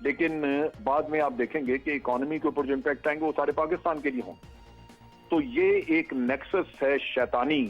لیکن بعد میں آپ دیکھیں گے کہ اکانومی کے اوپر جو امپیکٹ آئیں گے وہ سارے پاکستان کے لیے ہوں. تو یہ ایک نیکسس ہے شیطانی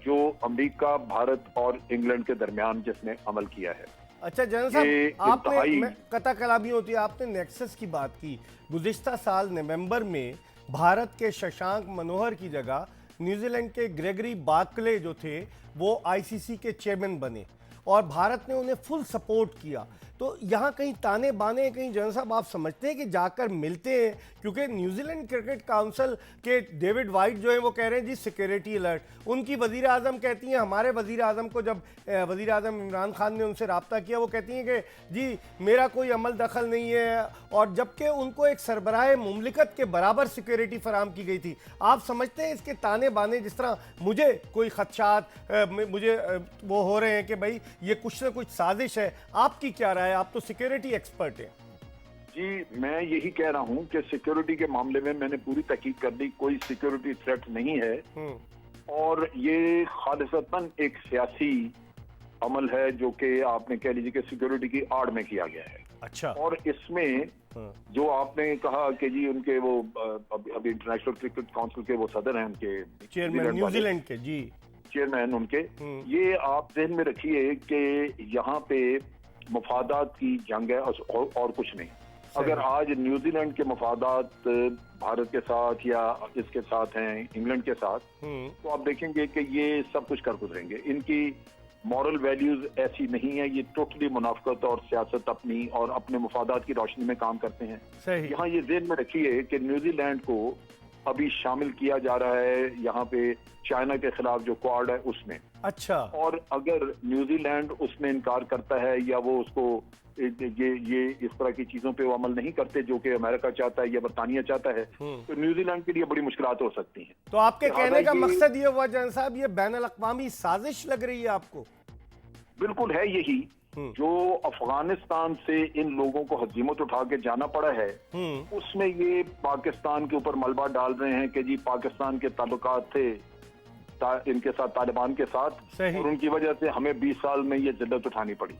جو امریکہ، بھارت اور انگلینڈ کے درمیان جس نے عمل کیا ہے. اچھا جنرل صاحب، آپ نے قطع کلامی ہوتی ہے، آپ نے نیکسس کی بات کی. گزشتہ سال نومبر میں بھارت کے ششانک منوہر کی جگہ نیوزی لینڈ کے گریگری بارکلے جو تھے وہ آئی سی سی کے چیئرمین بنے اور بھارت نے انہیں فل سپورٹ کیا. تو یہاں کہیں تانے بانے، کہیں جنرل صاحب آپ سمجھتے ہیں کہ جا کر ملتے ہیں؟ کیونکہ نیوزی لینڈ کرکٹ کاؤنسل کے ڈیوڈ وائٹ جو ہیں وہ کہہ رہے ہیں جی سیکیورٹی الرٹ. ان کی وزیر اعظم کہتی ہیں، ہمارے وزیر اعظم کو جب وزیر اعظم عمران خان نے ان سے رابطہ کیا وہ کہتی ہیں کہ جی میرا کوئی عمل دخل نہیں ہے، اور جبکہ ان کو ایک سربراہ مملکت کے برابر سیکیورٹی فراہم کی گئی تھی. آپ سمجھتے ہیں اس کے تانے بانے، جس طرح مجھے کوئی خدشات مجھے وہ ہو رہے ہیں کہ بھائی یہ کچھ نہ کچھ سازش ہے، آپ کی کیا رائے؟ آپ تو سیکیورٹی ایکسپرٹ ہیں. جی میں یہی کہہ رہا ہوں کہ سیکیورٹی کے معاملے میں نے پوری تحقیق کر لی، کوئی سیکیورٹی تھریٹ نہیں ہے، اور یہ خالصتاً ایک سیاسی عمل ہے جو کہ آپ نے کہہ لیجیے کہ سیکیورٹی کی آڑ میں کیا گیا ہے. اچھا. اور اس میں جو آپ نے کہا کہ جی ان کے وہ ابھی انٹرنیشنل کرکٹ کاؤنسل کے وہ صدر ہیں، ان کے چیئرمین نیوزی لینڈ کے، جی چیئرمین ان کے، یہ آپ ذہن میں رکھیے کہ یہاں پہ مفادات کی جنگ ہے اور کچھ نہیں. اگر آج نیوزی لینڈ کے مفادات بھارت کے ساتھ یا اس کے ساتھ ہیں انگلینڈ کے ساتھ، تو آپ دیکھیں گے کہ یہ سب کچھ کر گزریں گے. ان کی مورل ویلیوز ایسی نہیں ہے، یہ ٹوٹلی منافقت اور سیاست اپنی اور اپنے مفادات کی روشنی میں کام کرتے ہیں. یہاں یہ ذہن میں رکھیے کہ نیوزی لینڈ کو ابھی شامل کیا جا رہا ہے یہاں پہ چائنا کے خلاف جو کوارڈ ہے اس میں. اچھا. اور اگر نیوزی لینڈ اس میں انکار کرتا ہے یا وہ اس کو یہ اس طرح کی چیزوں پہ وہ عمل نہیں کرتے جو کہ امریکہ چاہتا ہے یا برطانیہ چاہتا ہے، تو نیوزی لینڈ کے لیے بڑی مشکلات ہو سکتی ہیں. تو آپ کے کہنے کا مقصد یہ ہوا جنرل صاحب، یہ بین الاقوامی سازش لگ رہی ہے آپ کو؟ بالکل ہے یہی. جو افغانستان سے ان لوگوں کو ہزیمت اٹھا کے جانا پڑا ہے، اس میں یہ پاکستان کے اوپر ملبہ ڈال رہے ہیں کہ جی پاکستان کے تعلقات تھے ان کے ساتھ، طالبان کے ساتھ، اور ان کی وجہ سے ہمیں 20 سال میں یہ ذلت اٹھانی پڑی.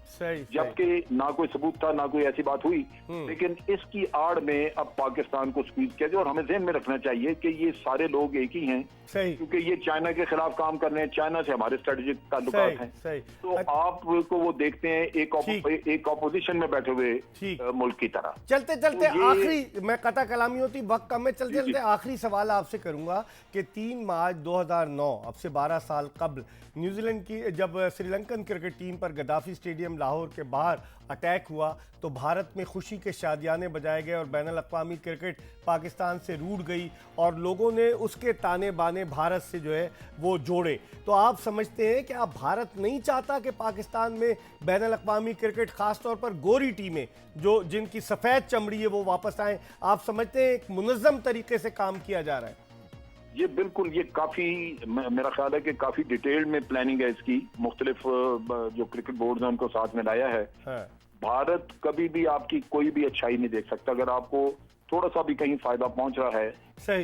جبکہ نہ کوئی ثبوت تھا، نہ کوئی ایسی بات ہوئی، لیکن اس کی آڑ میں اب پاکستان کو سکویز کیا جائے. اور ہمیں ذہن میں رکھنا چاہیے کہ یہ سارے لوگ ایک ہی ہیں، کیونکہ یہ چائنا کے خلاف کام کر رہے ہیں، چائنا سے ہمارے اسٹریٹجک تعلقات ہیں. تو آپ کو وہ دیکھتے ہیں ایک اپوزیشن میں بیٹھے ہوئے ملک کی طرح. چلتے چلتے آخری، میں قطع کلامی ہوتی وقت کم ہے، چلتے چلتے آخری سوال آپ سے کروں گا کہ 3 مارچ 2009 اب سے 12 سال قبل نیوزی لینڈ کی جب سری لنکن کرکٹ ٹیم پر گدافی اسٹیڈیم لاہور کے باہر اٹیک ہوا تو بھارت میں خوشی کے شادیانے بجائے گئے اور بین الاقوامی کرکٹ پاکستان سے روٹھ گئی اور لوگوں نے اس کے تانے بانے بھارت سے جو ہے وہ جوڑے. تو آپ سمجھتے ہیں کہ اب بھارت نہیں چاہتا کہ پاکستان میں بین الاقوامی کرکٹ خاص طور پر گوری ٹیمیں جو جن کی سفید چمڑی ہے وہ واپس آئیں؟ آپ سمجھتے ہیں ایک منظم طریقے سے کام کیا جا رہا ہے؟ یہ بالکل، یہ کافی میرا خیال ہے کہ کافی ڈیٹیلڈ میں پلاننگ ہے اس کی. مختلف جو کرکٹ بورڈز ہیں ان کو ساتھ میں لایا ہے. بھارت کبھی بھی آپ کی کوئی بھی اچھائی نہیں دیکھ سکتا. اگر آپ کو تھوڑا سا بھی کہیں فائدہ پہنچ رہا ہے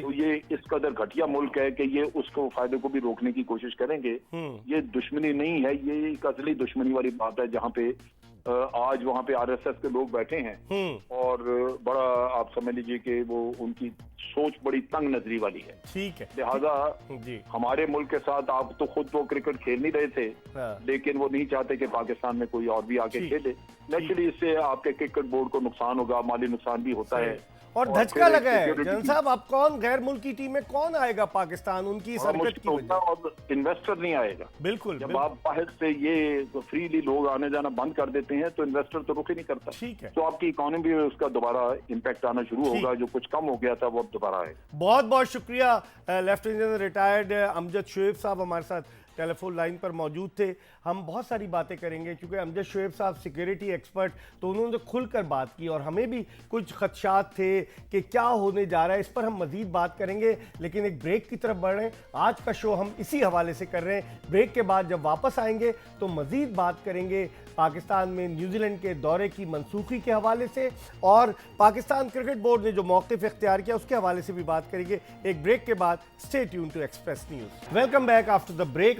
تو یہ اس قدر گھٹیا ملک ہے کہ یہ اس کو فائدے کو بھی روکنے کی کوشش کریں گے. یہ دشمنی نہیں ہے، یہ ایک اصلی دشمنی والی بات ہے جہاں پہ آج وہاں پہ آر ایس ایس کے لوگ بیٹھے ہیں اور بڑا آپ سمجھ لیجئے کہ وہ ان کی سوچ بڑی تنگ نظری والی ہے. ٹھیک ہے. لہٰذا ہمارے ملک کے ساتھ آپ تو خود تو کرکٹ کھیل نہیں رہے تھے، لیکن وہ نہیں چاہتے کہ پاکستان میں کوئی اور بھی آ کے کھیلے. نیچرلی اس سے آپ کے کرکٹ بورڈ کو نقصان ہوگا، مالی نقصان بھی ہوتا ہے اور دھچکا لگا ہے. جنرل صاحب اب کون غیر ملکی ٹیم میں کون آئے گا پاکستان ان کی سرکٹ کی وجہ؟ اور انویسٹر نہیں آئے گا. بالکل. جب آپ باہر سے یہ فریلی لوگ آنے جانا بند کر دیتے ہیں تو انویسٹر تو رک ہی نہیں کرتا. ٹھیک ہے. تو آپ کی اکانومی میں اس کا دوبارہ امپیکٹ آنا شروع ہوگا. جو کچھ کم ہو گیا تھا وہ اب دوبارہ آئے. بہت بہت شکریہ. لیفٹیننٹ ریٹائرڈ امجد شعیب صاحب ہمارے ساتھ ٹیلی فون لائن پر موجود تھے. ہم بہت ساری باتیں کریں گے کیونکہ امجد شعیب صاحب سیکیورٹی ایکسپرٹ، تو انہوں نے کھل کر بات کی اور ہمیں بھی کچھ خدشات تھے کہ کیا ہونے جا رہا ہے. اس پر ہم مزید بات کریں گے، لیکن ایک بریک کی طرف بڑھ رہے ہیں. آج کا شو ہم اسی حوالے سے کر رہے ہیں. بریک کے بعد جب واپس آئیں گے تو مزید بات کریں گے پاکستان میں نیوزی لینڈ کے دورے کی منسوخی کے حوالے سے اور پاکستان کرکٹ بورڈ نے جو موقف اختیار کیا اس کے حوالے سے بھی بات کریں گے. ایک بریک کے بعد stay tune to Express News. Welcome back after the break.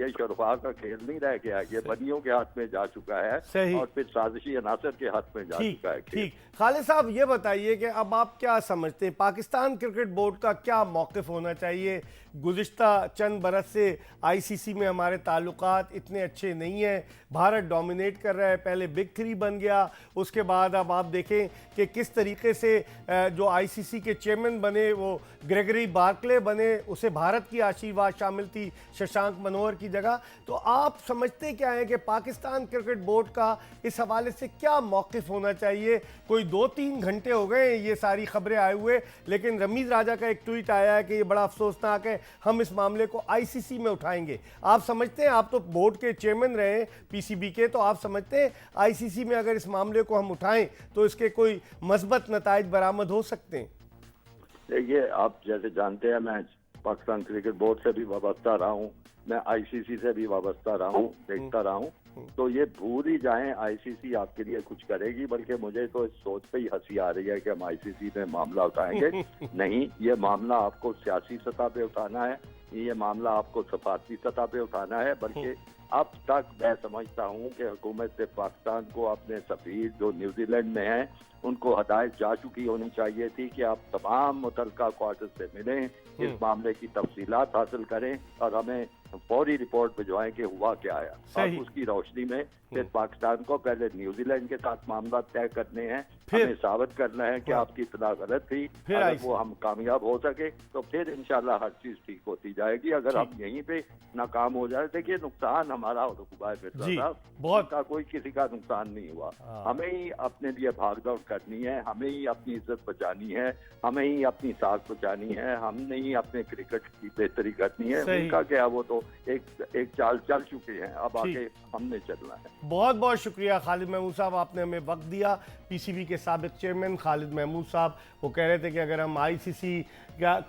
یہ شرفا کا کھیل نہیں رہ گیا, یہ بنیوں کے ہاتھ میں جا چکا ہے اور پھر سازشی عناصر کے ہاتھ میں جا چکا ہے. ٹھیک. خالد صاحب یہ بتائیے کہ اب آپ کیا سمجھتے ہیں پاکستان کرکٹ بورڈ کا کیا موقف ہونا چاہیے؟ گزشتہ چند برس سے آئی سی سی میں ہمارے تعلقات اتنے اچھے نہیں ہیں, بھارت ڈومینیٹ کر رہا ہے, پہلے بگ تھری بن گیا, اس کے بعد اب آپ دیکھیں کہ کس طریقے سے جو آئی سی سی کے چیئرمین بنے وہ گریگری بارکلے بنے, اسے بھارت کی آشیرواد شامل تھی ششانک منوہر کی جگہ. تو آپ سمجھتے کیا ہیں کہ پاکستان کرکٹ بورڈ کا اس حوالے سے کیا موقف ہونا چاہیے؟ کوئی 2-3 گھنٹے ہو گئے یہ ساری خبریں آئے ہوئے, لیکن رمیز راجہ کا ایک ٹویٹ آیا ہے کہ یہ بڑا افسوسناک ہے, ہم اس معاملے کو آئی سی سی میں اٹھائیں گے. آپ سمجھتے ہیں, آپ تو بورڈ کے چیئرمین رہے ہیں پی سی بی کے, تو آپ سمجھتے ہیں آئی سی سی میں اگر اس معاملے کو ہم اٹھائیں تو اس کے کوئی مثبت نتائج برآمد ہو سکتے ہیں؟ دیکھیے, آپ جیسے جانتے ہیں میں پاکستان کرکٹ بورڈ سے بھی وابستہ رہا ہوں, میں آئی سی سی سے بھی وابستہ رہا ہوں, دیکھتا رہا ہوں. تو یہ بھول ہی جائیں آئی سی سی آپ کے لیے کچھ کرے گی, بلکہ مجھے تو اس سوچ پہ ہی ہنسی آ رہی ہے کہ ہم آئی سی سی میں معاملہ اٹھائیں گے. نہیں, یہ معاملہ آپ کو سیاسی سطح پہ اٹھانا ہے, یہ معاملہ آپ کو سفارتی سطح پہ اٹھانا ہے. بلکہ اب تک میں سمجھتا ہوں کہ حکومت پاکستان کو اپنے سفیر جو نیوزی لینڈ میں ہیں ان کو ہدایت جا چکی ہونی چاہیے تھی کہ آپ تمام متعلقہ کوارٹر سے ملیں, اس معاملے کی تفصیلات حاصل کریں اور ہمیں فوری رپورٹ بھجوائیں کہ ہوا کیا ہے. اور اس کی روشنی میں پھر پاکستان کو پہلے نیوزی لینڈ کے ساتھ معاملات طے کرنے ہیں, ہمیں ثابت کرنا ہے کہ آپ کی اطلاع غلط تھی. اگر وہ ہم کامیاب ہو سکے تو پھر انشاءاللہ ہر چیز ٹھیک ہوتی جائے گی. اگر ہم یہیں پہ ناکام ہو جائے, دیکھیے نقصان ہمارا اور مرزا صاحب بہت کا کوئی کسی کا نقصان نہیں ہوا. ہمیں ہی اپنے لیے بھاگ دوڑ کرنی ہے, ہمیں ہی اپنی عزت بچانی ہے, ہمیں ہی اپنی ساکھ بچانی ہے, ہم نے ہی اپنے کرکٹ کی بہتری کرنی ہے. ان کا کیا, وہ تو ایک چال چل چکے ہیں, اب آگے ہم نے چلنا ہے. بہت بہت شکریہ خالد محمود صاحب, آپ نے ہمیں وقت دیا. پی سی بی کے سابق چیئرمین خالد محمود صاحب, وہ کہہ رہے تھے کہ اگر ہم آئی سی سی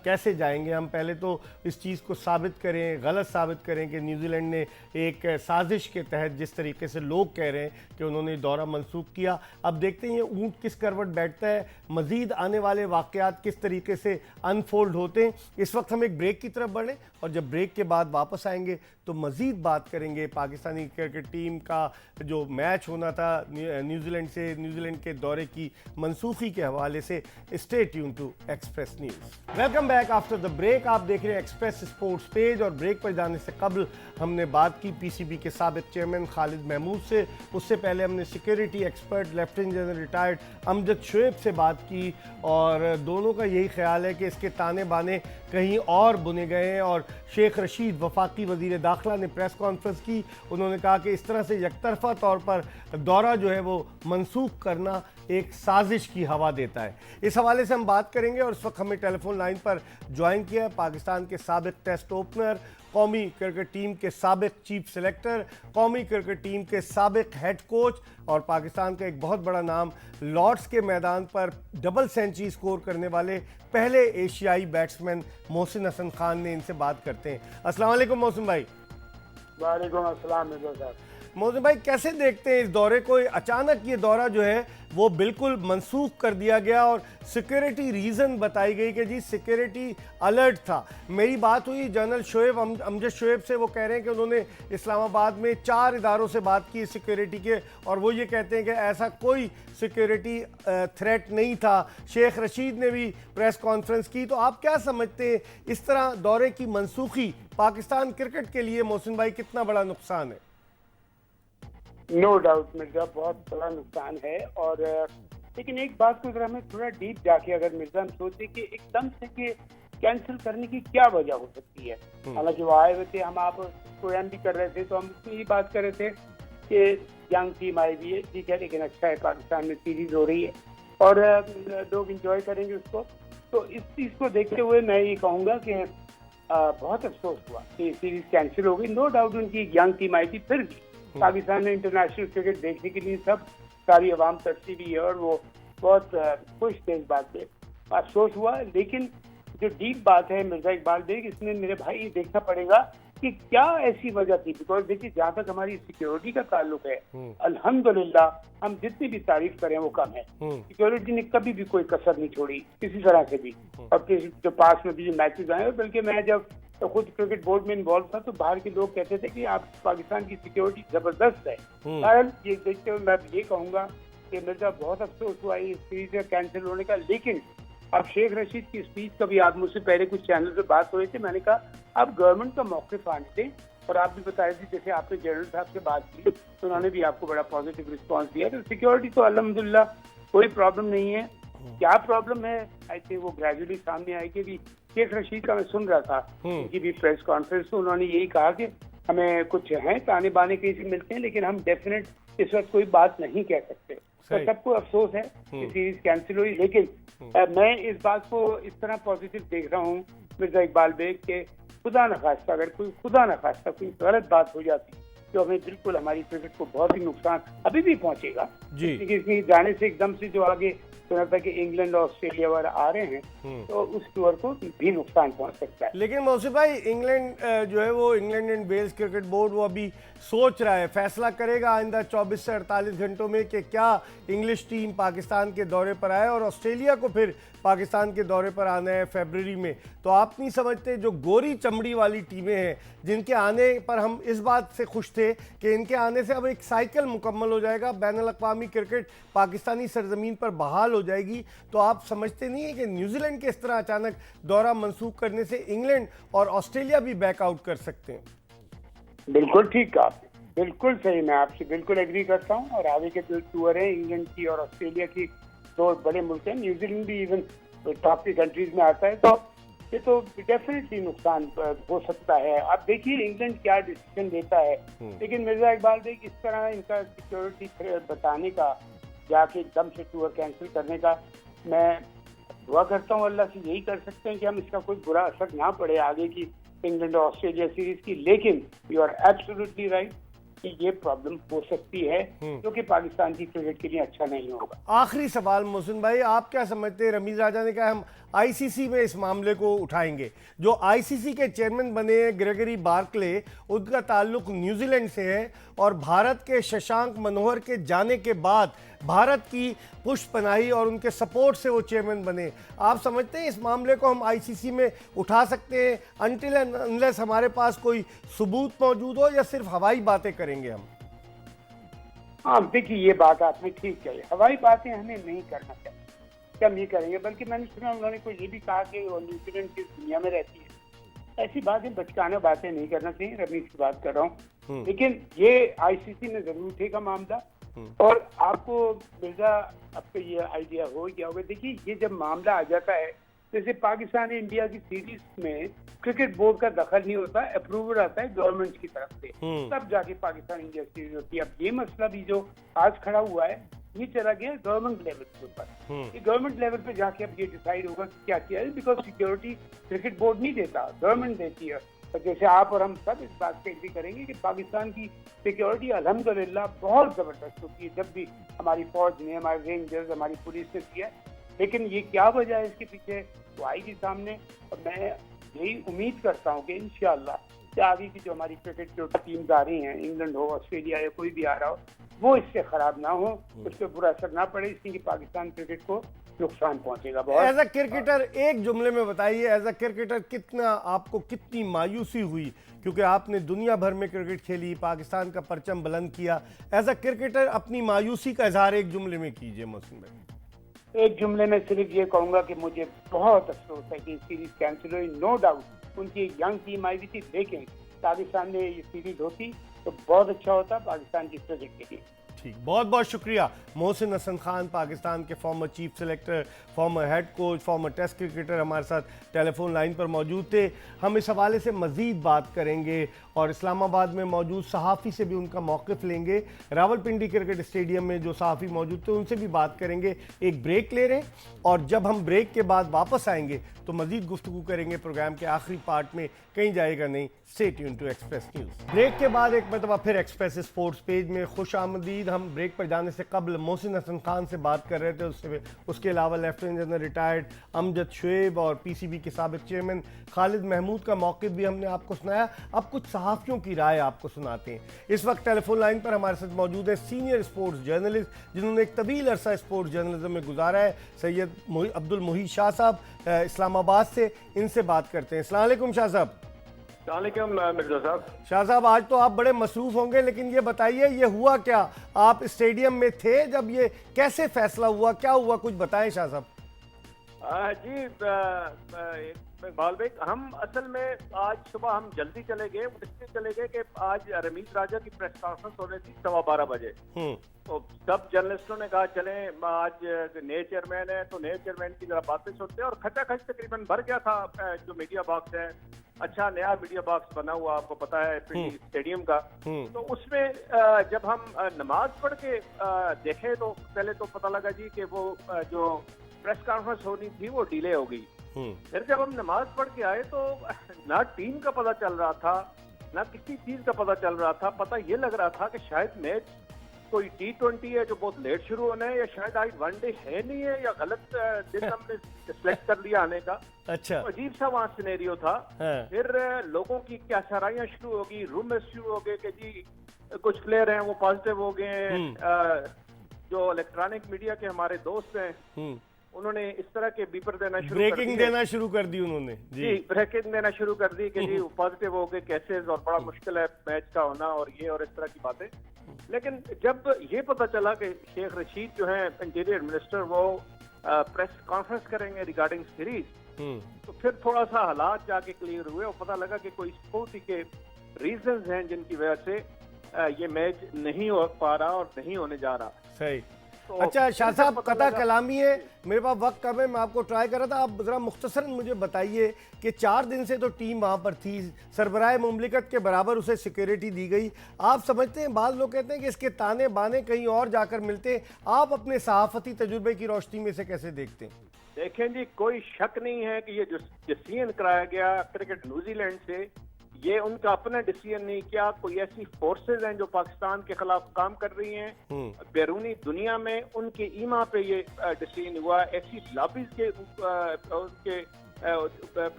کیسے جائیں گے, ہم پہلے تو اس چیز کو ثابت کریں, غلط ثابت کریں کہ نیوزی لینڈ نے ایک سازش کے تحت جس طریقے سے لوگ کہہ رہے ہیں کہ انہوں نے دورہ منسوخ کیا. اب دیکھتے ہیں یہ اونٹ کس کروٹ بیٹھتا ہے, مزید آنے والے واقعات کس طریقے سے انفولڈ ہوتے ہیں. اس وقت ہم ایک بریک کی طرف بڑھیں اور جب بریک کے بعد واپس آئیں گے تو مزید بات کریں گے پاکستانی کرکٹ ٹیم کا جو میچ ہونا تھا نیوزی لینڈ سے, نیوزی لینڈ کے دورے کی منسوخی کے حوالے سے. Stay tune to Express News. Welcome back after the break. آپ دیکھ رہے ہیں ایکسپریس اسپورٹس پیج, اور بریک پر جانے سے قبل ہم نے بات کی پی سی بی کے سابق چیئرمین خالد محمود سے, اس سے پہلے ہم نے security expert lieutenant general retired Amjad Shoaib سے بات کی, اور دونوں کا یہی خیال ہے کہ اس کے تانے بانے کہیں اور بنے گئے ہیں. اور شیخ رشید وفاقی وزیر داخلہ نے پریس کانفرنس کی, انہوں نے کہا کہ اس طرح سے یک طرفہ طور پر دورہ جو ہے وہ منسوخ کرنا ایک سازش کی ہوا دیتا ہے. اس حوالے سے ہم بات کریں گے, اور اس وقت ہمیں ٹیلی فون لائن پر جوائن کیا ہے پاکستان کے سابق ٹیسٹ اوپنر, قومی کرکٹ ٹیم کے سابق چیف سلیکٹر, قومی کرکٹ ٹیم کے سابق ہیڈ کوچ, اور پاکستان کا ایک بہت بڑا نام, لارڈس کے میدان پر ڈبل سینچری سکور کرنے والے پہلے ایشیائی بیٹسمین محسن حسن خان نے. ان سے بات کرتے ہیں. السلام علیکم محسن بھائی. وعلیکم السلام مرزا صاحب. محسن بھائی کیسے دیکھتے ہیں اس دورے کو؟ اچانک یہ دورہ جو ہے وہ بالکل منسوخ کر دیا گیا اور سیکیورٹی ریزن بتائی گئی کہ جی سیکیورٹی الرٹ تھا. میری بات ہوئی جنرل شعیب امجد شعیب سے, وہ کہہ رہے ہیں کہ انہوں نے اسلام آباد میں 4 اداروں سے بات کی سیکیورٹی کے, اور وہ یہ کہتے ہیں کہ ایسا کوئی سیکیورٹی تھریٹ نہیں تھا. شیخ رشید نے بھی پریس کانفرنس کی. تو آپ کیا سمجھتے ہیں اس طرح دورے کی منسوخی پاکستان کرکٹ کے لیے محسن بھائی کتنا بڑا نقصان ہے؟ نو ڈاؤٹ مرزا, بہت بڑا نقصان ہے. اور لیکن ایک بات کو اگر ہمیں تھوڑا ڈیپ جا کے اگر مرزا ہم سوچیں کہ ایک دم سے کہ کینسل کرنے کی کیا وجہ ہو سکتی ہے. حالانکہ وہ آئے ہوئے تھے, ہم آپ پروگرام بھی کر رہے تھے, تو ہم اس میں یہ بات کر رہے تھے کہ ینگ ٹیم آئی ہوئی ہے, ٹھیک ہے, لیکن اچھا ہے, پاکستان میں سیریز ہو رہی ہے اور لوگ انجوائے کریں گے اس کو. تو اس چیز کو دیکھتے ہوئے میں یہ کہوں گا کہ بہت افسوس ہوا کہ سیریز کینسل ہو گئی. نو ڈاؤٹ ان کی ینگ ٹیم آئی تھی, پھر بھی پاکستان میں انٹرنیشنل کرکٹ دیکھنے کے لیے سب ساری عوام ترسی بھی ہے, اور وہ بہت خوش تھے اس بات پہ. افسوس ہوا, لیکن جو ڈیپ بات ہے مرزا اقبال بیگ, اس میں میرے بھائی یہ دیکھنا پڑے گا کہ کیا ایسی وجہ تھی. بیکاز دیکھیے جہاں تک ہماری سیکیورٹی کا تعلق ہے, الحمدللہ ہم جتنی بھی تعریف کریں وہ کم ہے. سیکیورٹی نے کبھی بھی کوئی کسر نہیں چھوڑی کسی طرح سے بھی, اور جو پاس میں بھی جو میچز آئے, بلکہ میں جب خود کرکٹ بورڈ میں انوالو تھا تو باہر کے لوگ کہتے تھے کہ آپ پاکستان کی سیکیورٹی زبردست ہے. بہرحال یہ دیکھتے ہوئے میں یہ کہوں گا کہ مرزا بہت افسوس ہوا اس سیریز کا کینسل ہونے کا. لیکن اب شیخ رشید کی اسپیچ کا بھی آپ مجھ سے پہلے کچھ چینل پہ بات ہو رہی تھی, میں نے کہا آپ گورنمنٹ کا موقف آنے دیں. اور آپ بھی بتا رہے تھے جیسے آپ نے جنرل صاحب سے بات کی تو انہوں نے بھی آپ کو بڑا پازیٹیو رسپانس دیا. تو سیکیورٹی تو الحمدللہ کوئی پرابلم نہیں ہے. کیا پرابلم ہے آئی تھنک وہ گریجولی سامنے آئے گی. بھی شیخ رشید کا میں سن رہا تھا ان کی بھی پریس کانفرنس, تو انہوں نے یہی کہا کہ ہمیں کچھ ہیں تانے بانے کہیں سے ملتے ہیں لیکن ہم ڈیفینیٹ اس وقت کوئی بات نہیں کہہ سکتے. تو سب کو افسوس ہے کہ سیریز کینسل ہوئی. لیکن میں اس بات کو اس طرح پازیٹیو دیکھ رہا ہوں مرزا اقبال بیگ کہ خدا نخواستہ اگر خدا نخواستہ کوئی غلط بات ہو جاتی تو ہمیں بالکل ہماری کرکٹ کو بہت ہی نقصان ابھی بھی پہنچے گا. اس میں جانے سے ایک دم سے جو آگے سنا تھا کہ انگلینڈ اور آسٹریلیا والے آ رہے ہیں تو اس ٹور کو بھی نقصان پہنچ سکتا ہے. لیکن موصف بھائی انگلینڈ جو ہے وہ England and Wales cricket board وہ ابھی سوچ رہا ہے, فیصلہ کرے گا آئندہ 24 سے 48 گھنٹوں میں کہ کیا انگلش ٹیم پاکستان کے دورے پر آئے اور آسٹریلیا کو پھر پاکستان کے دورے پر آنا ہے فیبرری میں. تو آپ نہیں سمجھتے جو گوری چمڑی والی ٹیمیں ہیں جن کے آنے پر ہم اس بات سے خوش تھے کہ ان کے آنے سے اب ایک سائیکل مکمل ہو جائے گا, بین الاقوامی کرکٹ پاکستانی سرزمین پر بحال ہو جائے گی, تو آپ سمجھتے نہیں ہیں کہ نیوزی لینڈ کے اس طرح اچانک دورہ منسوخ کرنے سے انگلینڈ اور آسٹریلیا بھی بیک آؤٹ کر سکتے ہیں؟ بالکل ٹھیک کہا آپ نے, بالکل صحیح, میں آپ سے بالکل ایگری کرتا ہوں. اور آگے کے جو ٹور ہیں انگلینڈ کی اور آسٹریلیا کی, دو بڑے ملک ہیں, نیوزی لینڈ بھی ایون ٹاپ کی کنٹریز میں آتا ہے, تو یہ تو ڈیفینیٹلی نقصان ہو سکتا ہے. اب دیکھیے انگلینڈ کیا ڈیسیژن لیتا ہے. لیکن مرزا اقبال بیگ اس طرح ان کا سیکیورٹی بتانے کا, جا کے ایک دم سے ٹور کینسل کرنے کا, میں دعا کرتا ہوں اللہ سے یہی کر سکتے ہیں کہ ہم اس کا کوئی برا اثر نہ پڑے آگے کی انگلینڈ اور آسٹریلیا سیریز کی. لیکن یو آر ایبسولوٹلی رائٹ کہ یہ پرابلم ہو سکتی ہے جو کہ پاکستان کی کرکٹ کے لیے اچھا نہیں ہوگا. آخری سوال محسن بھائی, آپ کیا سمجھتے ہیں؟ رمیز راجہ نے کہا ہم آئی سی سی میں اس معاملے کو اٹھائیں گے. جو آئی سی سی کے چیئرمین بنے ہیں گریگری بارکلے, ان کا تعلق نیوزی لینڈ سے ہے اور بھارت کے ششانک منوہر کے جانے کے بعد بھارت کی پشت پناہی اور ان کے سپورٹ سے وہ چیئرمین بنے. آپ سمجھتے ہیں اس معاملے کو ہم آئی سی سی میں اٹھا سکتے ہیں انٹل اینڈ انلیس ہمارے پاس کوئی ثبوت موجود ہو, یا صرف ہوائی باتیں کریں گے ہم؟ ہاں دیکھیے یہ بات آپ نے ٹھیک کہی, ہوائی باتیں ہمیں نہیں کرنا چاہیے, ہم یہ کریں گے. بلکہ میں نے سنا انہوں نے کوئی یہ بھی کہا کہ وہ نیوزی لینڈ کی دنیا میں رہتی ہے, ایسی باتیں بچکانا باتیں نہیں کرنا چاہیے. رمیز کی بات کر رہا ہوں. لیکن یہ آئی سی سی میں ضرور اٹھے گا معاملہ. اور آپ کو مرزا اب کو یہ آئیڈیا ہو گیا ہوگا, دیکھیے یہ جب معاملہ آ جاتا ہے جیسے پاکستان انڈیا کی سیریز میں کرکٹ بورڈ کا دخل نہیں ہوتا, اپروول آتا ہے گورنمنٹ کی طرف سے, تب جا کے پاکستان انڈیا سیریز ہوتی ہے. اب یہ مسئلہ بھی جو آج کھڑا ہوا ہے یہ چلا گیا گورنمنٹ لیول کے اوپر. یہ گورنمنٹ لیول پہ جا کے اب یہ ڈیسائیڈ ہوگا کہ کیا کیا ہے, بیکاز سیکیورٹی کرکٹ بورڈ نہیں دیتا, گورنمنٹ دیتی ہے. اور جیسے آپ اور ہم سب اس بات پہ ایگری کریں گے کہ پاکستان کی سیکیورٹی الحمدللہ بہت زبردست ہوتی ہے, جب بھی ہماری فوج نے, ہمارے رینجرز, ہماری پولیس نے کیا. لیکن یہ کیا وجہ ہے اس کے پیچھے وہ آئے گی سامنے. اور میں یہی امید کرتا ہوں کہ انشاءاللہ کہ آگے کی جو ہماری کرکٹ جو ٹیمز آ رہی ہیں, انگلینڈ ہو, آسٹریلیا یا کوئی بھی آ رہا ہو, وہ اس سے خراب نہ ہو, اس پہ برا اثر نہ پڑے, اس لیے کہ پاکستان کرکٹ کو نقصان پہنچے گا. ایز اے کرکٹر ایک جملے میں بتائیے, ایز اے کرکٹر کتنا آپ کو کتنی مایوسی ہوئی, کیونکہ آپ نے دنیا بھر میں کرکٹ کھیلی, پاکستان کا پرچم بلند کیا. ایز اے کرکٹر اپنی مایوسی کا اظہار ایک جملے میں کیجئے محسن بھائی. ایک جملے میں صرف یہ کہوں گا کہ مجھے بہت افسوس ہے کہ سیریز کینسل ہوئی. نو ڈاؤٹ ان کی ینگ ٹیم آئی ہوئی تھی, لیکن پاکستان میں یہ سیریز ہوتی تو بہت اچھا ہوتا پاکستان کی کرکٹ کے لیے. ٹھیک, بہت بہت شکریہ. محسن حسن خان, پاکستان کے former chief selector, former head coach, former Test cricketer, ہمارے ساتھ ٹیلی فون لائن پر موجود تھے. ہم اس حوالے سے مزید بات کریں گے اور اسلام آباد میں موجود صحافی سے بھی ان کا موقف لیں گے. راولپنڈی کرکٹ اسٹیڈیم میں جو صحافی موجود تھے ان سے بھی بات کریں گے. ایک بریک لے رہے ہیں اور جب ہم بریک کے بعد واپس آئیں گے تو مزید گفتگو کریں گے پروگرام کے آخری پارٹ میں. کہیں جائے گا نہیں, stay tune to Express News. Break کے بعد ایک مرتبہ پھر ایکسپریس اسپورٹس پیج میں خوش آمدید. ہم بریک پر جانے سے قبل محسن حسن خان سے بات کر رہے تھے, اس کے علاوہ lieutenant general retired Amjad Shoaib اور پی سی بی کے سابق چیئرمین خالد محمود کا موقف بھی ہم نے آپ کو سنایا. اب کچھ صحافیوں کی رائے آپ کو سناتے ہیں. اس وقت ٹیلی فون لائن پر ہمارے ساتھ موجود ہے سینئر اسپورٹس جرنلسٹ جنہوں نے ایک طویل عرصہ اسپورٹس جرنلزم میں گزارا ہے, سید عبد المحیط شاہ صاحب اسلام آباد سے. ان سے بات کرتے ہیں. السلام علیکم شاہ صاحب. السلام علیکم مرزا صاحب. شاہ صاحب آج تو آپ بڑے مصروف ہوں گے، لیکن یہ بتائیے یہ ہوا کیا؟ آپ اسٹیڈیم میں تھے جب یہ کیسے فیصلہ ہوا، کیا ہوا، کچھ بتائیں شاہ صاحب. جی اقبال بھائی، ہم اصل میں آج صبح ہم جلدی چلے گئے، اس لیے چلے گئے کہ آج رمیز راجہ کی پریس کانفرنس ہو رہی تھی 12:15 بجے. تو سب جرنلسٹوں نے کہا چلیں آج نئے چیئرمین ہے تو نئے چیئرمین کی ذرا باتیں سنتے ہیں، اور کھچا کھچ تقریباً بھر گیا تھا جو میڈیا باکس ہے. اچھا نیا میڈیا باکس بنا ہوا، آپ کو پتا ہے اسٹیڈیم کا. تو اس میں جب ہم نماز پڑھ کے دیکھے تو پہلے تو پتہ لگا جی کہ وہ جو پریس کانفرنس ہونی تھی وہ ڈیلے ہو گئی. پھر جب ہم نماز پڑھ کے آئے تو نہ ٹیم کا پتہ چل رہا تھا نہ کسی چیز کا پتہ چل رہا تھا. پتہ یہ لگ رہا تھا کہ شاید میچ کوئی T20 ہے جو بہت لیٹ شروع ہونا ہے، یا شاید آج ون ڈے ہے نہیں ہے، یا غلط دن ہم نے سلیکٹ کر لیا آنے کا. اچھا عجیب سا وہاں سینیریو تھا. پھر لوگوں کی کیا سرائیاں شروع ہو گئی، رومرز شروع ہو گئے کہ جی کچھ پلیئر ہیں وہ پازیٹیو ہو گئے ہیں. جو الیکٹرانک میڈیا کے ہمارے دوست ہیں انہوں نے اس طرح کے بیپر دینا شروع کر بریکنگ دینا شروع کر دی انہوں نے. جی بریکنگ دینا شروع کر دی کہ جی پازیٹیو ہو گئے کیسز، اور بڑا مشکل ہے میچ کا ہونا، اور یہ اور اس طرح کی باتیں. لیکن جب یہ پتہ چلا کہ شیخ رشید جو ہیں انٹیریئر منسٹر وہ پریس کانفرنس کریں گے ریگارڈنگ سیریز، تو پھر تھوڑا سا حالات جا کے کلیئر ہوئے اور پتہ لگا کہ کوئی بہت ہی کے ریزنز ہیں جن کی وجہ سے یہ میچ نہیں ہو پا رہا اور نہیں ہونے جا رہا. صحیح. اچھا شاہ صاحب قطع کلامی ہے، میرے پاس وقت کم ہے، میں آپ کو ٹرائی کر رہا تھا، آپ ذرا مختصراً مجھے بتائیے کہ 4 دن سے تو ٹیم وہاں پر تھی، سربراہ مملکت کے برابر اسے سیکیورٹی دی گئی. آپ سمجھتے ہیں، بعض لوگ کہتے ہیں کہ اس کے تانے بانے کہیں اور جا کر ملتے ہیں، آپ اپنے صحافتی تجربے کی روشنی میں سے کیسے دیکھتے ہیں؟ دیکھیں جی کوئی شک نہیں ہے کہ یہ جو ڈیسیژن کرایا گیا کرکٹ نیوزی لینڈ سے، یہ ان کا اپنا ڈیسیژن نہیں کیا. کوئی ایسی فورسز ہیں جو پاکستان کے خلاف کام کر رہی ہیں بیرونی دنیا میں، ان کے ایما پہ یہ ڈیسیژن ہوا. ایسی لابیز کے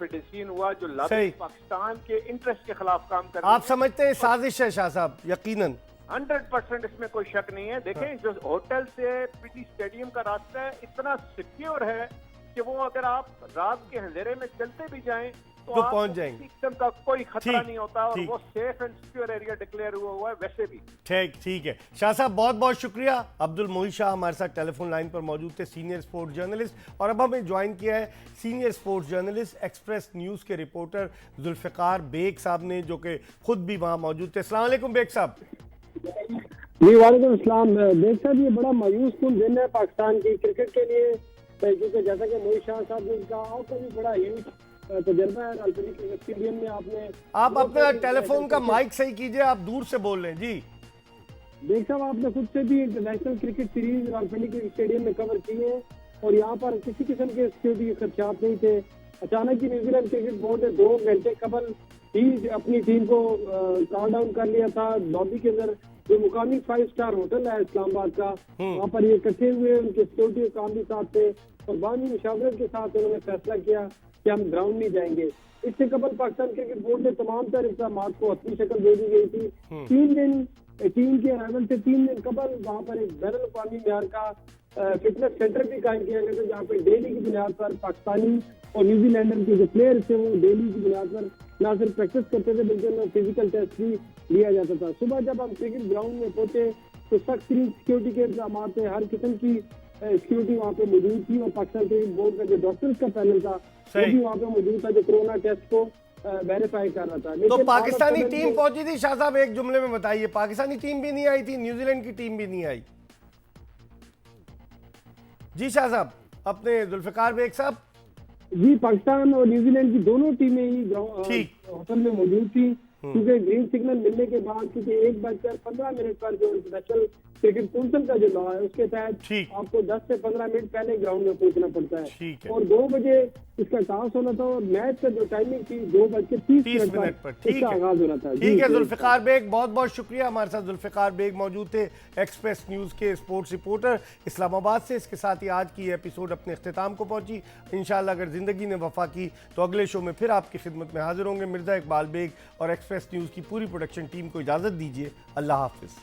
ڈیسیژن ہوا جو لابیز پاکستان کے انٹرسٹ کے خلاف کام کر رہی ہیں. آپ سمجھتے ہیں سازش ہے شاہ صاحب؟ یقیناً 100% اس میں کوئی شک نہیں ہے. دیکھیں جو ہوٹل سے پی ٹی اسٹیڈیم کا راستہ ہے اتنا سیکیور ہے کہ وہ اگر آپ رات کے اندھیرے میں چلتے بھی جائیں تو پہنچ جائیں گے، قسم کا کوئی خطرہ نہیں ہوتا، اور وہ safe and secure area declare ہوا ہے ویسے بھی. ٹھیک ہے. شاہ صاحب بہت بہت شکریہ. عبد المحیط شاہ ہمارے ساتھ ٹیلی فون لائن پر موجود تھے، سینئر سپورٹس جرنلسٹ، اور اب ہمیں جوائن کیا ہے senior sports journalist express news کے رپورٹر ذوالفقار بیگ صاحب نے، جو کہ خود بھی وہاں موجود تھے. السلام علیکم بیگ صاحب. جی وعلیکم السلام. بیگ صاحب یہ بڑا مایوس کن دن ہے پاکستان کی کرکٹ کے لیے، کیونکہ جیسا کہ محیط شاہ صاحب نے کہا آپ کا بھی بڑا ہیوج تجربہ ہے رالپنڈی کرکٹ اسٹیڈیم میں. آپ اپنا ٹیلی فون کا مائک صحیح کیجئے، آپ دور سے بول رہے ہیں. جی بیگ صاحب آپ نے خود سے بھی international cricket series Rawalpindi cricket stadium میں کور کی ہے، اور یہاں پر کسی قسم کے سیکورٹی کے خدشات نہیں تھے. اچانک ہی نیوزی لینڈ کرکٹ بورڈ نے 2 گھنٹے قبل ہی اپنی ٹیم کو کال ڈاؤن کر لیا تھا. لابی کے اندر جو مقامی 5 اسٹار ہوٹل ہے اسلام آباد کا، وہاں پر یہ اکٹھے ہوئے، ان کے سیکورٹی کے کام بھی ساتھ تھے، اور باہمی مشاورت کے ساتھ انہوں نے فیصلہ کیا کہ ہم گراؤنڈ نہیں جائیں گے. اس سے قبل پاکستان کرکٹ بورڈ نے تمام تر اقدامات کو اپنی شکل دے دی گئی تھی. 3 دن ٹیم کے ارائیول سے 3 دن قبل وہاں پر ایک بین الاقوامی معیار کا فٹنس سینٹر بھی قائم کیا گیا تھا، جہاں پہ ڈیلی کی بنیاد پر پاکستانی اور نیوزی لینڈر کے جو پلیئر تھے وہ ڈیلی کی بنیاد پر نہ صرف پریکٹس کرتے تھے بلکہ انہیں فزیکل ٹیسٹ بھی لیا جاتا تھا. صبح جب ہم کرکٹ گراؤنڈ میں پہنچے تو سخت ترین سیکورٹی کے انتظامات تھے، ہر قسم کی سیکورٹی وہاں پہ موجود تھی، اور پاکستان کرکٹ بورڈ کا جو ڈاکٹرز کا پینل تھا وہ بھی وہاں پہ موجود تھا جو کورونا ٹیسٹ کو ویریفائی کر رہا تھا. تو پاکستانی ٹیم پہنچی تھی شاہ صاحب، ایک جملے میں بتائیے. پاکستانی ٹیم بھی نہیں آئی تھی، نیوزی لینڈ کی ٹیم بھی نہیں آئی. جی شاہ صاحب، اپنے ذوالفقار بیگ صاحب. جی پاکستان اور نیوزی لینڈ کی دونوں ٹیمیں ہی ہوٹل میں موجود تھی، کیونکہ گرین سگنل ملنے کے بعد، کیونکہ 1:15 پر جو انٹرنیشنل کرکٹ کونسل کا جو لا ہے اس کے تحت آپ کو 10 سے 15 منٹ پہلے گراؤنڈ میں پہنچنا پڑتا ہے، اور 2 بجے اس کا ٹاس ہونا تھا، اور میچ کا جو ٹائمنگ تھی 2:30 پر اس کا آغاز ہونا تھا. ٹھیک ہے ذوالفقار بیگ، بہت بہت شکریہ. ہمارے ساتھ ذوالفقار بیگ موجود تھے، ایکسپریس نیوز کے اسپورٹس رپورٹر اسلام آباد سے. اس کے ساتھ ہی آج کی ایپیسوڈ اپنے اختتام کو پہنچی. انشاءاللہ اگر زندگی نے وفا کی تو اگلے شو میں پھر آپ کی خدمت میں حاضر ہوں گے. مرزا اقبال بیگ اور ایکسپریس نیوز کی پوری پروڈکشن ٹیم کو اجازت دیجیے. اللہ حافظ.